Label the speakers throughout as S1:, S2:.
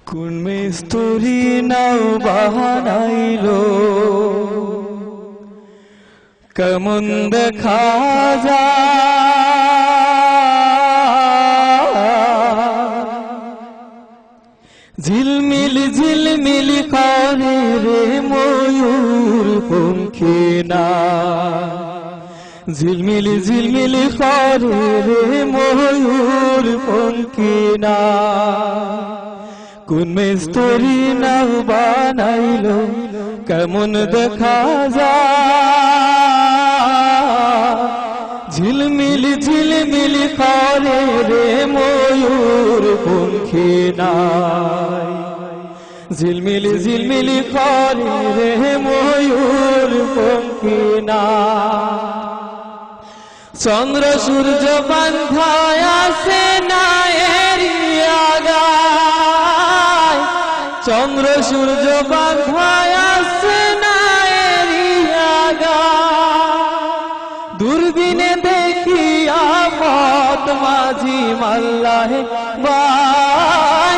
S1: কোন মিস্তুরি নাও বানাইলো কেমন দেখা যায় ঝিলমিল ঝিলমিল করে রে ময়ূর পঙ্খী না ঝিলমিল ঝিলমিল করে রে ময়ূর পঙ্খী না কোন মিস্তুরি নাও বানাইলো কেমন দেখা যায় ঝিলমিল ঝিলমিল করে রে ময়ূর পঙ্খী নাই ঝিলমিল ঝিলমিল করে রে ময়ূর পঙ্খী না চন্দ্র সূর্য বান্ধায় আছে না এরিয়াগায় চন্দ্র সূর্য বান্ধায় আছে না এরিয়াগায় দূরবীনে দেখি আপত মাঝি মাল্লাহে ভাই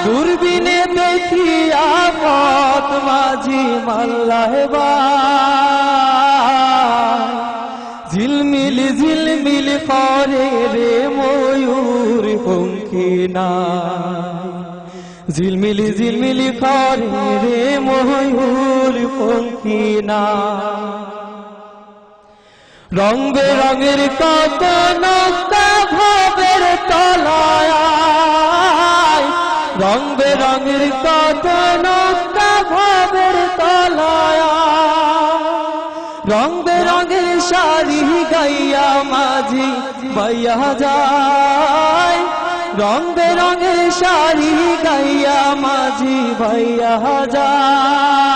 S1: দূরবীনে দেখি আপত মাঝি মাল্লাহে ভাই ঝিলমিল ঝিলমিল করে রে ময়ূর পঙ্খী না ঝিলমিল ঝিলমিল করে রে ময়ূর পঙ্খী না রং বেরঙের কত নৌকা ভবের তলায় রং বেরঙের কত নৌকা ভবের তলায় রং বেরঙের শাড়ি গাইয়া মাঝি বাইয়া যায় রং বেরঙের শাড়ি গাইয়া মাঝি বাইয়া যায়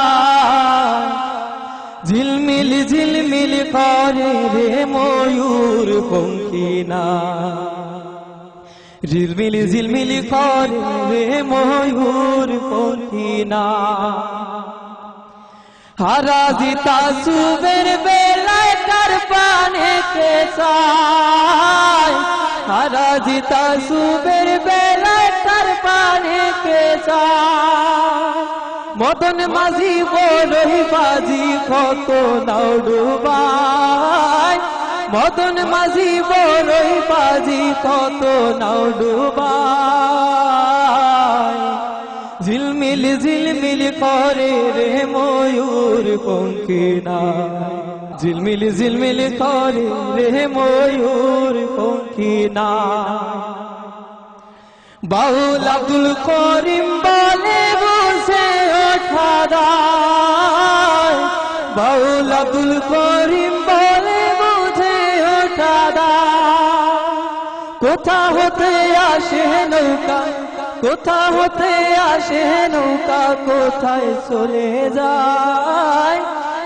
S1: ঝিলমিল ঝিলমিল করে রে ময়ূর পঙ্খী না ঝিলমিল ঝিলমিল করে রে ময়ূর পঙ্খী না হারাজি তাসুবের বেলায় তার পানে কে চায় হারাজি তাসুবের বেলায় তার পানে কে চায় মদন মাঝি বড়ই বাজি কত নাও ডুবায় মদন মাঝি বড়ই বাজি কত নাও ডুবায় ঝিলমিল ঝিলমিল করে রে ময়ূর পঙ্খী না ঝিলমিল ঝিলমিল করে রে ময়ূর পঙ্খী না বাউল আব্দুল করিম বলে বসে ওঠা দায় বাউল আব্দুল করিম বলে বুঝে ওঠা দায় কোথা হতে আসে নৌকা কোথা হতে আসে নৌকা কোথায় চলে যায়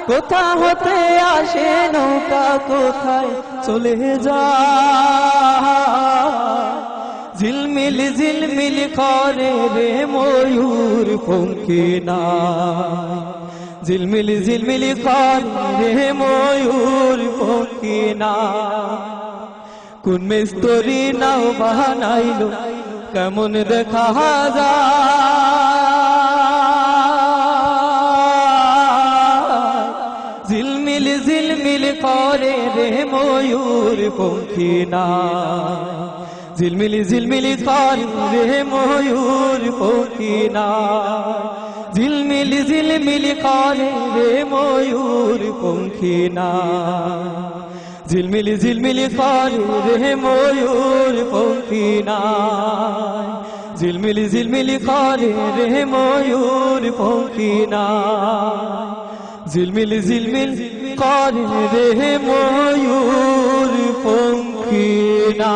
S1: কোথা হতে আসে নৌকা কোথায় চলে যায় ঝিলমিল ঝিলমিল করে রে ময়ূর পঙ্খী না ঝিলমিল ঝিলমিল করে রে ময়ূর পঙ্খী না কোন মিস্তুরি নাও বানাইলো কেমন দেখা যায় ঝিলমিল ঝিলমিল করে রে ময়ূর পঙ্খী না ঝিলমিল ঝিলমিল করে রে ময়ূর পঙ্খী না ঝিলমিল ঝিলমিল করে রে ময়ূর পঙ্খী না ঝিলমিল ঝিলমিল করে রে ময়ূর পঙ্খী না ঝিলমিল ঝিলমিল করে রে ময়ূর পঙ্খী না ঝিলমিল ঝিলমিল করে রে ময়ূর পঙ্খী না।